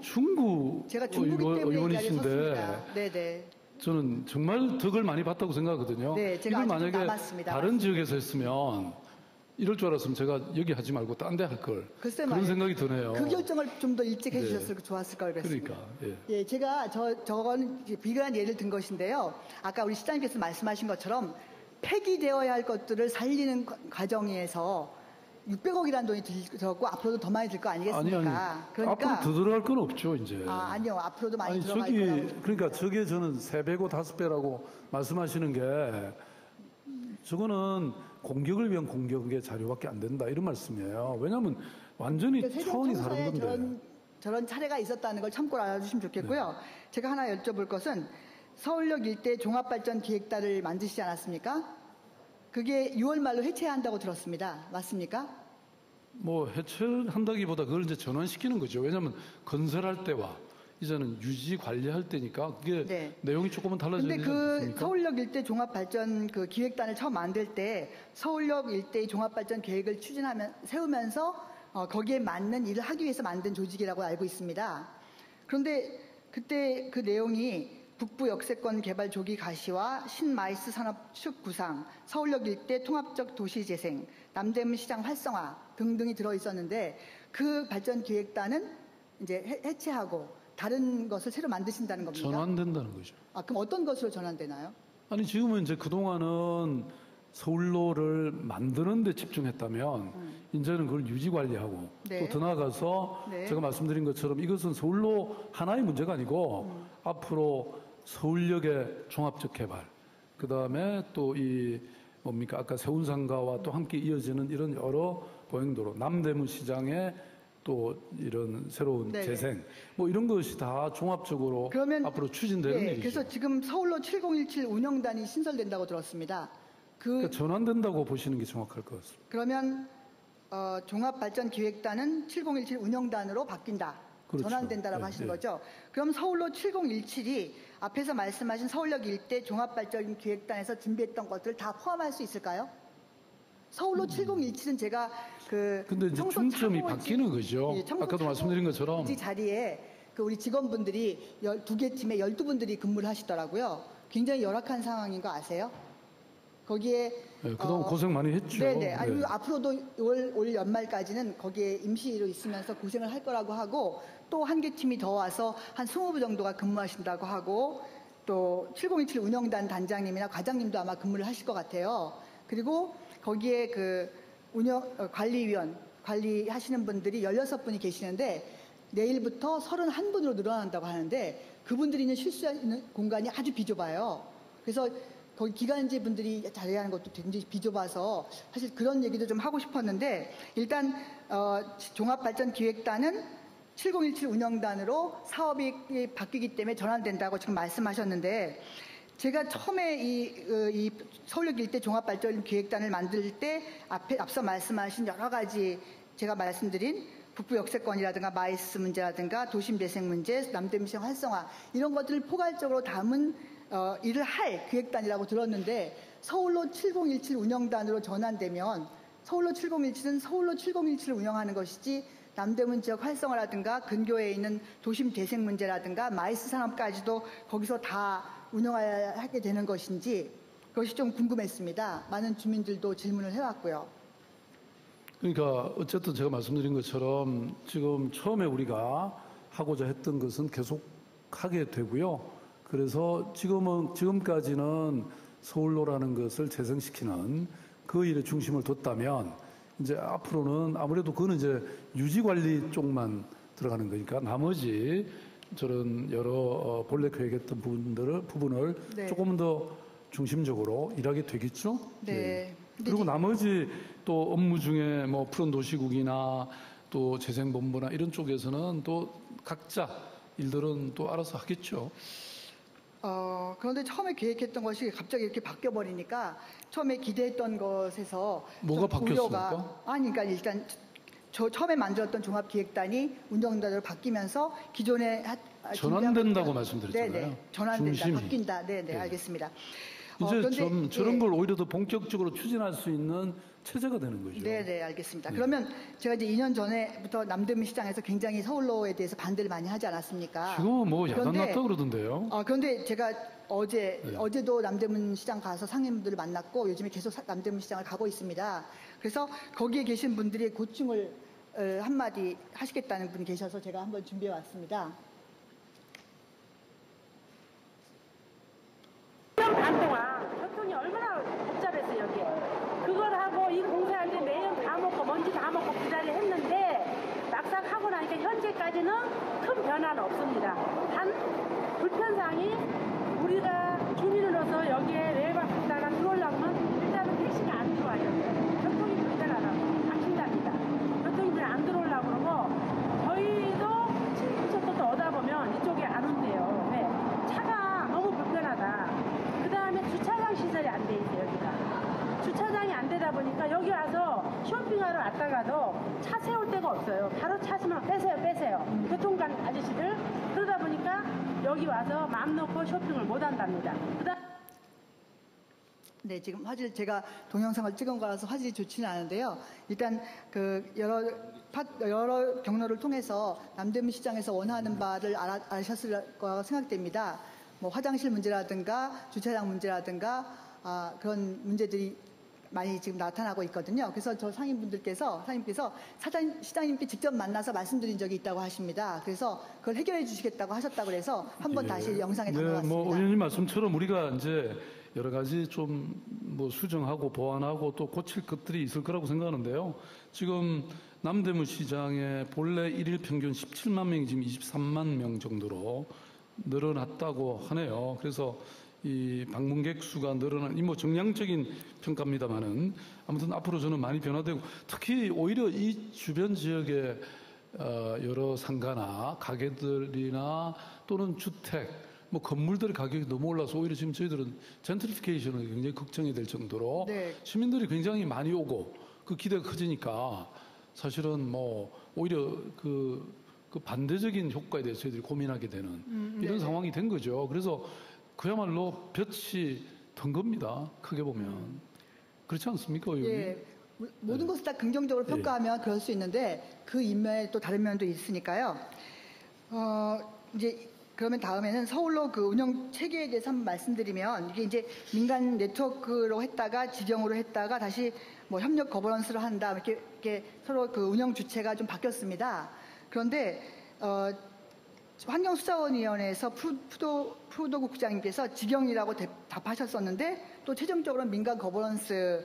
중구 제가 중국이기 때문에 의원이신데 네네. 저는 정말 덕을 많이 봤다고 생각하거든요. 네, 제가 이걸 아직 만약에 남았습니다. 다른 지역에서 했으면 이럴 줄 알았으면 제가 여기 하지 말고 딴 데 할 걸. 글쎄 그런 말이에요. 생각이 드네요. 그 결정을 좀 더 일찍 네. 해주셨을 좋았을 걸 그랬습니다. 그러니까. 예. 예, 제가 저건 비근한 예를 든 것인데요. 아까 우리 시장님께서 말씀하신 것처럼 폐기되어야 할 것들을 살리는 과정에서 600억이라는 돈이 들었고 앞으로도 더 많이 들 거 아니겠습니까? 그러니까 앞으로 더 들어갈 건 없죠, 이제. 아니요. 앞으로도 많이 아니, 들어갈 거라고. 그러니까 저게 저는 3배고 5배라고 말씀하시는 게 저거는 공격을 위한 공격의 자료밖에 안 된다 이런 말씀이에요. 왜냐하면 완전히 그러니까 차원이 다른 세종청사에 건데. 저런 차례가 있었다는 걸 참고로 알아주시면 좋겠고요. 네. 제가 하나 여쭤볼 것은 서울역 일대 종합발전기획단을 만드시지 않았습니까? 그게 6월 말로 해체해야 한다고 들었습니다. 맞습니까? 뭐 해체한다기보다 그걸 이제 전환시키는 거죠. 왜냐하면 건설할 때와 이제는 유지 관리할 때니까 그게 네. 내용이 조금은 달라지지 근데 그 않습니까? 서울역 일대 종합발전 그 기획단을 처음 만들 때 서울역 일대의 종합발전 계획을 세우면서 거기에 맞는 일을 하기 위해서 만든 조직이라고 알고 있습니다. 그런데 그때 그 내용이 북부 역세권 개발 조기 가시화, 신마이스 산업 축 구상, 서울역 일대 통합적 도시 재생, 남대문 시장 활성화 등등이 들어 있었는데 그 발전 기획단은 이제 해체하고 다른 것을 새로 만드신다는 겁니까? 전환된다는 거죠. 그럼 어떤 것으로 전환되나요? 아니 지금은 이제 그동안은 서울로를 만드는 데 집중했다면 이제는 그걸 유지 관리하고 네. 또 더 나아가서 네. 제가 말씀드린 것처럼 이것은 서울로 하나의 문제가 아니고 앞으로 서울역의 종합적 개발 그다음에 또 이 뭡니까 아까 세운상가와 또 함께 이어지는 이런 여러 보행도로 남대문 시장의 또 이런 새로운 네네. 재생 뭐 이런 것이 다 종합적으로 그러면 앞으로 추진되는 예, 일이죠. 그래서 지금 서울로 7017 운영단이 신설된다고 들었습니다. 그러니까 전환된다고 보시는 게 정확할 것 같습니다. 그러면 종합발전기획단은 7017 운영단으로 바뀐다. 그렇죠. 전환된다라고 네, 하시는 네. 거죠. 그럼 서울로 7017이 앞에서 말씀하신 서울역 일대 종합발전기획단에서 준비했던 것들을 다 포함할 수 있을까요? 서울로 7017은 제가 근데 이제 청소 중점이 창호지- 바뀌는 거죠. 예, 청소 아까도 말씀드린 것처럼 창호지 자리에 우리 직원분들이 12개 팀에 12분들이 근무를 하시더라고요. 굉장히 열악한 상황인 거 아세요? 거기에 네, 그동안 고생 많이 했죠. 네네. 네. 앞으로도 올 연말까지는 거기에 임시로 있으면서 고생을 할 거라고 하고 또 한 개 팀이 더 와서 한 20부 정도가 근무하신다고 하고 또 7027 운영단 단장님이나 과장님도 아마 근무를 하실 것 같아요. 그리고 거기에 그 관리위원 관리하시는 분들이 16분이 계시는데 내일부터 31분으로 늘어난다고 하는데 그분들이 있는 실수하는 공간이 아주 비좁아요. 그래서 거기 기간제 분들이 자리하는 것도 굉장히 비좁아서 사실 그런 얘기도 좀 하고 싶었는데 일단 종합발전기획단은 7017 운영단으로 사업이 바뀌기 때문에 전환된다고 지금 말씀하셨는데 제가 처음에 이 서울역 일대 종합발전기획단을 만들 때 앞서 말씀하신 여러 가지 제가 말씀드린 북부 역세권이라든가 마이스 문제라든가 도심 재생 문제, 남대문 시장 활성화 이런 것들을 포괄적으로 담은 일을 할 기획단이라고 들었는데 서울로 7017 운영단으로 전환되면 서울로 7017은 서울로 7017을 운영하는 것이지 남대문 지역 활성화라든가 근교에 있는 도심 재생 문제라든가 마이스 산업까지도 거기서 다 운영해야 하게 되는 것인지 그것이 좀 궁금했습니다. 많은 주민들도 질문을 해왔고요. 그러니까 어쨌든 제가 말씀드린 것처럼 지금 처음에 우리가 하고자 했던 것은 계속 하게 되고요. 그래서 지금까지는 서울로라는 것을 재생시키는 그 일에 중심을 뒀다면 이제 앞으로는 아무래도 그거는 이제 유지 관리 쪽만 들어가는 거니까 나머지 저런 여러 본래 계획했던 부분을 네. 조금 더 중심적으로 일하게 되겠죠? 네. 그리고 나머지 또 업무 중에 뭐 푸른도시국이나 또 재생본부나 이런 쪽에서는 또 각자 일들은 또 알아서 하겠죠. 그런데 처음에 계획했던 것이 갑자기 이렇게 바뀌어버리니까 처음에 기대했던 것에서 뭐가 좀 우려가- 바뀌었습니까? 아니, 그러니까 일단 처음에 만들었던 종합기획단이 운영단으로 바뀌면서 기존에 전환된다고 말씀드렸잖아요. 네네, 전환된다, 중심이. 바뀐다. 네네, 네. 알겠습니다. 이제 그런데, 저런 예. 걸 오히려 더 본격적으로 추진할 수 있는 체제가 되는 거죠. 네네, 알겠습니다. 그러면 제가 이제 2년 전에부터 남대문 시장에서 굉장히 서울로에 대해서 반대를 많이 하지 않았습니까? 지금은 뭐 그런데- 야단났다 그러던데요. 그런데 제가 네. 어제도 남대문 시장 가서 상인분들을 만났고 요즘에 계속 남대문 시장을 가고 있습니다. 그래서 거기에 계신 분들이 고충을 한마디 하시겠다는 분이 계셔서 제가 한번 준비해 왔습니다. 1년 반 동안 교통이 얼마나 복잡했어요, 여기에. 그걸 하고 이 공사할 때 매연 다 먹고 먼지 다 먹고 기다려 했는데 막상 하고 나니까 현재까지는 큰 변화는 없습니다. 단 불편사항이 우리가 주민으로서 여기에 외곽공단을 들어오려면 일단은 택시가 안 들어와요. 교통이 불편하다고 막힌답니다. 교통이 안 들어오려고 그러고 저희도 친구부터 오다 보면 이쪽에 안 온대요. 왜? 차가 너무 불편하다. 그 다음에 주차장 시설이 안 돼 있어요, 여기가. 주차장이 안 되다 보니까 여기 와서 쇼핑하러 왔다가도 차 세울 데가 없어요. 바로 차시면 빼세요. 교통관 아저씨들. 그러다 보니까 여기 와서 마음 놓고 쇼핑을 못 한답니다. 네, 지금 화질 제가 동영상을 찍은 거라서 화질이 좋지는 않은데요. 일단 그 여러 경로를 통해서 남대문 시장에서 원하는 바를 아셨을 거라고 생각됩니다. 뭐 화장실 문제라든가 주차장 문제라든가 그런 문제들이 많이 지금 나타나고 있거든요. 그래서 저 상인께서 시장님께 직접 만나서 말씀드린 적이 있다고 하십니다. 그래서 그걸 해결해 주시겠다고 하셨다고 그래서 한번 다시 영상에 담아봤습니다. 뭐 의원님 말씀처럼 우리가 이제 여러 가지 좀 뭐 수정하고 보완하고 또 고칠 것들이 있을 거라고 생각하는데요. 지금 남대문 시장의 본래 일일 평균 17만 명이 지금 23만 명 정도로 늘어났다고 하네요. 그래서 이 방문객 수가 늘어난, 이 뭐 정량적인 평가입니다만은 아무튼 앞으로 저는 많이 변화되고 특히 오히려 이 주변 지역의 여러 상가나 가게들이나 또는 주택, 뭐 건물들의 가격이 너무 올라서 오히려 지금 저희들은 젠트리피케이션을 굉장히 걱정이 될 정도로 네. 시민들이 굉장히 많이 오고 그 기대가 커지니까 사실은 뭐 오히려 그 반대적인 효과에 대해서 저희들이 고민하게 되는 이런 네네. 상황이 된 거죠. 그래서 그야말로 볕이 든 겁니다. 크게 보면. 그렇지 않습니까, 의원님? 예, 모든 것을 다 긍정적으로 평가하면 그럴 수 있는데 그 인면에 또 다른 면도 있으니까요. 이제 그러면 다음에는 서울로 그 운영 체계에 대해서 한번 말씀드리면 이게 이제 민간 네트워크로 했다가 지정으로 했다가 다시 뭐 협력 거버넌스로 한다 이렇게 서로 그 운영 주체가 좀 바뀌었습니다. 그런데 환경수자원위원회에서 푸도국 국장님께서 직영이라고 답하셨었는데 또 최종적으로 민간 거버넌스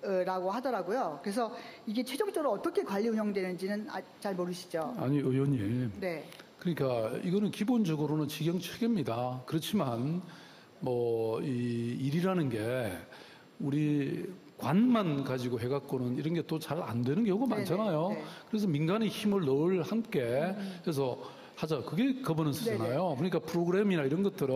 라고 하더라고요. 그래서 이게 최종적으로 어떻게 관리 운영되는지는 잘 모르시죠? 아니, 의원님. 네. 그러니까 이거는 기본적으로는 직영 체계입니다. 그렇지만 뭐 이 일이라는 게 우리 관만 가지고 해갖고는 이런 게 또 잘 안 되는 경우가 네네, 많잖아요. 네. 그래서 민간의 힘을 늘 함께 해서 하자. 그게 거버넌스잖아요. 그러니까 프로그램이나 이런 것들은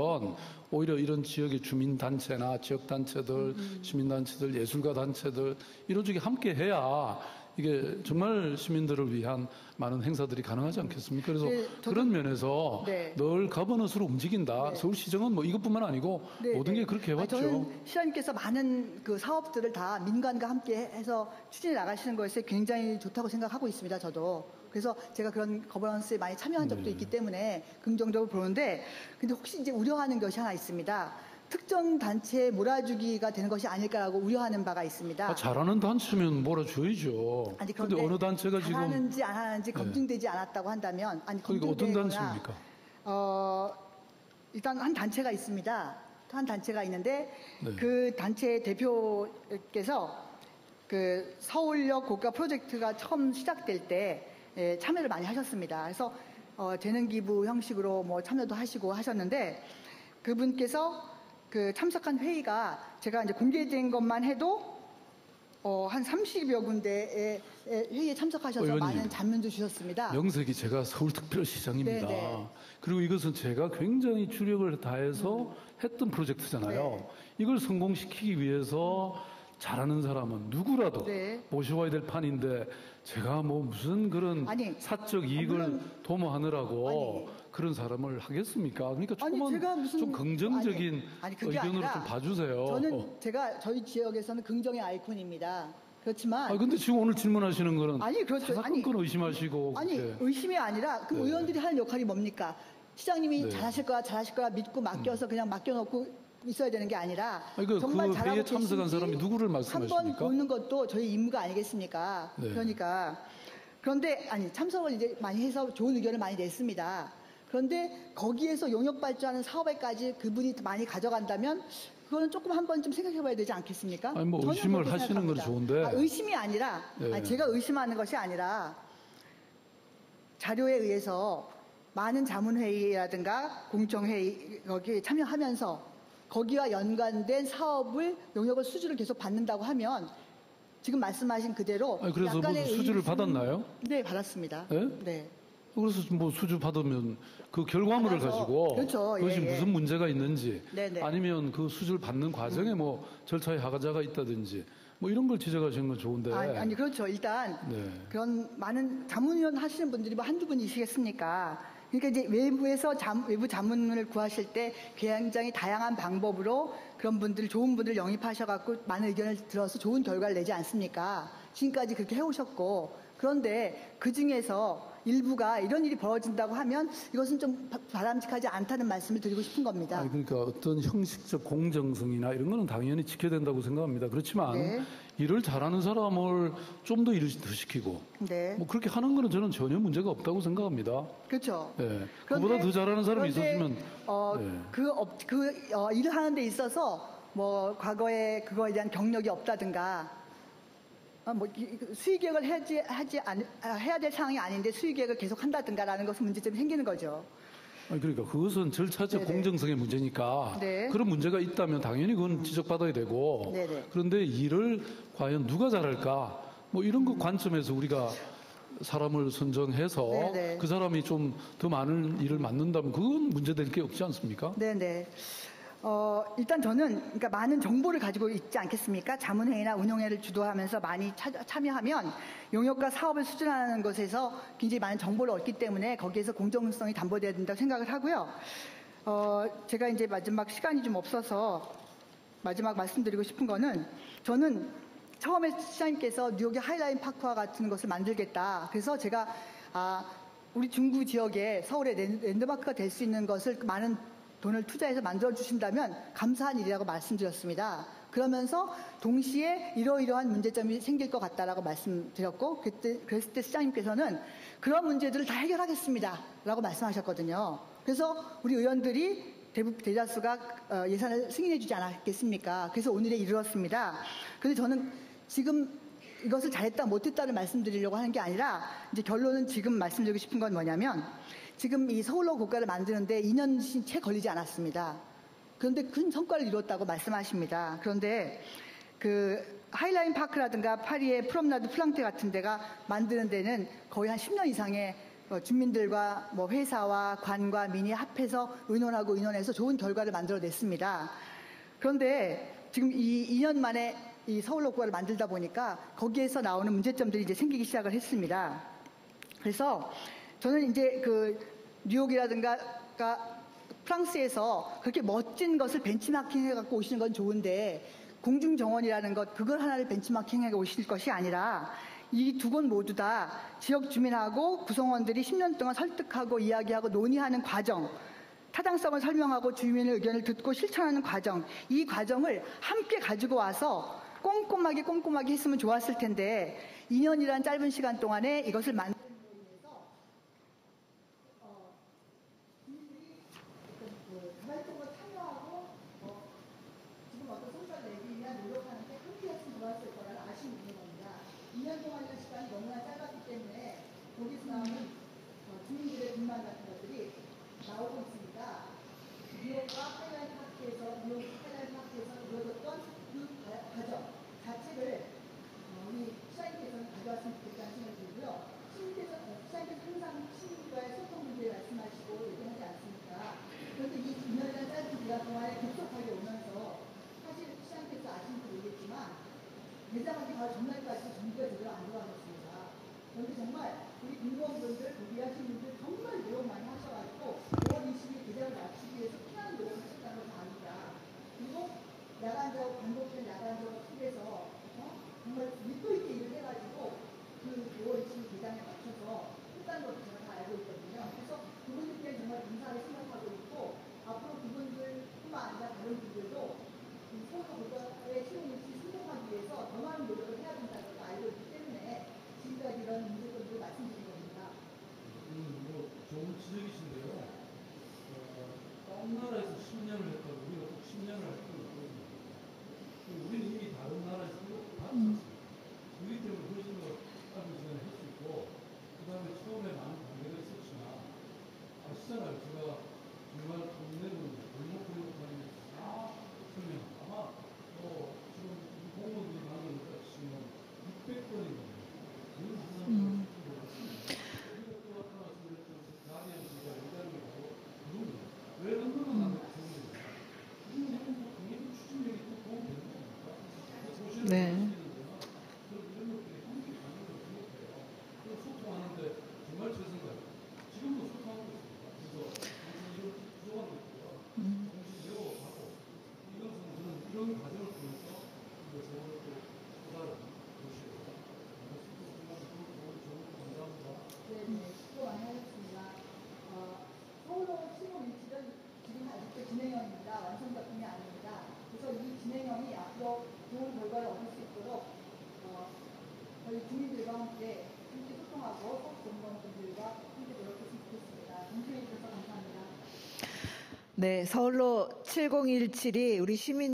오히려 이런 지역의 주민단체나 지역단체들, 시민단체들, 예술가 단체들 이런 쪽이 함께 해야 이게 정말 시민들을 위한 많은 행사들이 가능하지 않겠습니까? 그래서 네, 그런 면에서 네. 늘 거버넌스로 움직인다. 네. 서울시정은 뭐 이것뿐만 아니고 네, 모든 네. 게 그렇게 해왔죠. 저는 시장님께서 많은 그 사업들을 다 민간과 함께 해서 추진해 나가시는 것에 굉장히 좋다고 생각하고 있습니다. 저도. 그래서 제가 그런 거버넌스에 많이 참여한 적도 있기 때문에 긍정적으로 보는데, 근데 혹시 이제 우려하는 것이 하나 있습니다. 특정 단체에 몰아주기가 되는 것이 아닐까라고 우려하는 바가 있습니다. 잘하는 단체면 몰아줘야죠. 아니, 그런데 그런데 어느 단체가 지금 잘하는지 안 하는지 검증되지 않았다고 한다면, 아니 그러니까 어떤 검증되거나, 단체입니까? 일단 한 단체가 있습니다. 한 단체가 있는데 네. 그 단체 대표께서 그 서울역 고가 프로젝트가 처음 시작될 때 참여를 많이 하셨습니다. 그래서 재능 기부 형식으로 뭐 참여도 하시고 하셨는데, 그분께서 그 참석한 회의가 제가 이제 공개된 것만 해도 한 30여 군데의 회의에 참석하셔서 의원님, 많은 잔문도 주셨습니다. 명색이 제가 서울특별시장입니다. 네네. 그리고 이것은 제가 굉장히 주력을 다해서 했던 프로젝트잖아요. 네. 이걸 성공시키기 위해서 잘하는 사람은 누구라도 네. 모셔와야 될 판인데 제가 뭐 무슨 그런 아니, 사적 이익을 물론- 도모하느라고 그런 사람을 하겠습니까? 그러니까 아니, 조금은 제가 무슨- 좀 긍정적인 아니, 그게 의견으로 아니라 좀 봐주세요. 저는 제가 저희 지역에서는 긍정의 아이콘입니다. 그렇지만 근데 지금 오늘 질문하시는 거는 아니, 그렇죠. 사사건건 의심하시고 아니, 그렇게. 의심이 아니라 그럼 네. 의원들이 하는 역할이 뭡니까? 시장님이 네. 잘하실 거야 믿고 맡겨서 그냥 맡겨놓고 있어야 되는 게 아니라 아니, 그 정말 잘하고 회의에 참석한 계신지 사람이 누구를 한번 말씀하십니까? 보는 것도 저희 임무가 아니겠습니까? 네. 그러니까 그런데 아니 참석을 이제 많이 해서 좋은 의견을 많이 냈습니다. 그런데 거기에서 용역 발전하는 사업에까지 그분이 많이 가져간다면 그거는 조금 한번 좀 생각해봐야 되지 않겠습니까? 아니, 뭐 저는 의심을 그렇게 하시는 건 생각합니다. 좋은데. 의심이 아니라 네. 제가 의심하는 것이 아니라 자료에 의해서 많은 자문회의라든가 공청회의 거기에 참여하면서 거기와 연관된 사업을 용역을 수주를 계속 받는다고 하면 지금 말씀하신 그대로 아니, 그래서 약간의 무슨 수주를 의심- 받았나요? 네, 받았습니다. 예? 네. 그래서 뭐 수주 받으면 그 결과물을 받아서, 가지고 그렇죠. 그것이 예, 예. 무슨 문제가 있는지 네네. 아니면 그 수주를 받는 과정에 뭐 절차에 하자가 있다든지 뭐 이런 걸 지적하시는 건 좋은데 아니 그렇죠. 일단 네. 그런 많은 자문위원 하시는 분들이 뭐 한두 분이시겠습니까? 그러니까 이제 외부에서 외부 자문을 구하실 때 굉장히 다양한 방법으로 그런 분들, 좋은 분들 영입하셔갖고 많은 의견을 들어서 좋은 결과를 내지 않습니까? 지금까지 그렇게 해오셨고, 그런데 그 중에서 일부가 이런 일이 벌어진다고 하면 이것은 좀 바람직하지 않다는 말씀을 드리고 싶은 겁니다. 아니, 그러니까 어떤 형식적 공정성이나 이런 거는 당연히 지켜야 된다고 생각합니다. 그렇지만 네. 일을 잘하는 사람을 좀 더 일을 더 시키고 네. 뭐 그렇게 하는 거는 저는 전혀 문제가 없다고 생각합니다. 그렇죠. 예. 그런데- 그보다 더 잘하는 사람이 그런데, 있었으면 네. 일을 하는 데 있어서 뭐 과거에 그거에 대한 경력이 없다든가 수의 계획을 해야 될 상황이 아닌데 수의 계획을 계속 한다든가라는 것은 문제점이 생기는 거죠. 아니, 그러니까 그것은 절차적 네네. 공정성의 문제니까 네. 그런 문제가 있다면 당연히 그건 지적받아야 되고 네네. 그런데 일을 과연 누가 잘할까 뭐 이런 그 관점에서 우리가 사람을 선정해서 네네. 그 사람이 좀 더 많은 일을 맡는다면 그건 문제될 게 없지 않습니까? 네네. 일단 저는 그러니까 많은 정보를 가지고 있지 않겠습니까? 자문회의나 운영회를 주도하면서 많이 참여하면 용역과 사업을 수준하는 것에서 굉장히 많은 정보를 얻기 때문에 거기에서 공정성이 담보돼야 된다고 생각을 하고요. 제가 이제 마지막 시간이 좀 없어서 마지막 말씀드리고 싶은 거는 저는 처음에 시장님께서 뉴욕의 하이라인 파크와 같은 것을 만들겠다. 그래서 제가 우리 중구 지역에 서울의 랜드마크가 될 수 있는 것을 많은 돈을 투자해서 만들어 주신다면 감사한 일이라고 말씀드렸습니다. 그러면서 동시에 이러이러한 문제점이 생길 것 같다라고 말씀드렸고 그랬을 때 시장님께서는 그런 문제들을 다 해결하겠습니다 라고 말씀하셨거든요. 그래서 우리 의원들이 대다수가 예산을 승인해 주지 않았겠습니까? 그래서 오늘에 이르렀습니다. 그래서 저는 지금 이것을 잘했다 못했다를 말씀드리려고 하는 게 아니라 이제 결론은 지금 말씀드리고 싶은 건 뭐냐면 지금 이 서울로 고가를 만드는데 2년이 채 걸리지 않았습니다. 그런데 큰 성과를 이뤘다고 말씀하십니다. 그런데 그 하이라인 파크라든가 파리의 프롬나드 플랑테 같은 데가 만드는 데는 거의 한 10년 이상의 주민들과 뭐 회사와 관과 민이 합해서 의논해서 좋은 결과를 만들어냈습니다. 그런데 지금 이 2년 만에 이 서울로 고가를 만들다 보니까 거기에서 나오는 문제점들이 이제 생기기 시작을 했습니다. 그래서 저는 이제 그 뉴욕이라든가 프랑스에서 그렇게 멋진 것을 벤치마킹 해갖고 오시는 건 좋은데 공중정원이라는 것 그걸 하나를 벤치마킹해 오실 것이 아니라 이 두 곳 모두 다 지역 주민하고 구성원들이 10년 동안 설득하고 이야기하고 논의하는 과정, 타당성을 설명하고 주민의 의견을 듣고 실천하는 과정, 이 과정을 함께 가지고 와서 꼼꼼하게 했으면 좋았을 텐데 2년이라는 짧은 시간 동안에 이것을 만드는 데 위해서 주민들이 자발적으로 참여하고 지금 어떤 소셜 내기나 노력하는데 함께 했으면 좋았을 거라는 아쉬움이 있는 겁니다. 2년 동안의 시간이 너무나 짧았기 때문에 거기서 나오는 주민들의 불만 같은 것들이 나오고 있습니다. 뉴욕 하이라인 파크에서 이루어졌던 그 과정 자체를 우리 시장님께서는 가져왔으면 좋겠다는 생각이 들고요. 시장님께서 항상 시민과의 소통 문제를 말씀하시고 얘기하지 않습니까? 그런데 이 2년이라는 짧은 기간 동안에 급속하게 오면서 사실 시장님께서 아침부터 얘기했지만 매장하기 바로 전날까지 정부가 제대로 안 들어가겠습니다. 그런데 정말 우리 공무원분들, 거기 하시는 분들 정말 노력 많이 하셔가지고 5월 20일 계좌를 맞추기 위해서 피나는 노력을 하셨다는 걸 압니다. 그리고 야간적, 반복된 야간적을 통해서 정말 밀도 있게 일을 해가지고 그 5월 20일 계장에 맞춰서 했다는 것도 제가 다 알고 있거든요. 그래서 그분들께 정말 감사를 생각하고 있고 앞으로 그분들뿐만 아니라 다른 분들도 서울고가의 실용일치 승복하기 위해서 더 많은 노력을 해야 된다는 걸 알고 있기 때문에 지금까지 이런 문제점들을 말씀드린 겁니다. 좋은 지적이신데요. 다른 나라에서 10년을 했다고 우리가 꼭 10년을 할 필요는 없거든요. 우리는 이미 다른 나라에서 받았습니다. 그렇기 때문에 훨씬 더 빠른 시간에 할 수 있고 그 다음에 처음에 많은 관계가 있었지만 아시잖아요. 제가 정말 동네는 골목골목하는 다 설명 아마 지금 공무원들이 만든 것 치면 600건인 겁니다. 그런 항상 우리가 또 아까 말씀드렸던 가디언스가 얘기하는 게 바로 그겁니다. 왜 언론은 안 좋은 겁니까? 그런 내용은 당연히 추진력이 또 도움이 되는 겁니까? 네. 이런 것들이 함께 가는 걸 생각해요. 그래서 소통하는데 정말 최선을 다해요. 지금도 소통하고 있습니다. 그래서 이런 부족한 것들과 동시 배워가고 이것은 저는 이런 과정을 통해서 이것을 또 다른 것이고 감사합니다. 네, 수고 많이 하셨습니다. 서울로 실용 일치는 지금 아직도 진행형입니다. 완성 작품이 아닙니다. 그래서 이 진행형이 앞으로 좋은 결과를 얻을 수 있도록 저희 주민들과 함께 소통하고 소통공무원분들과 함께 노력했으면 좋겠습니다. 동조해 주셔서 감사합니다. 네, 서울로 7017이 우리 시민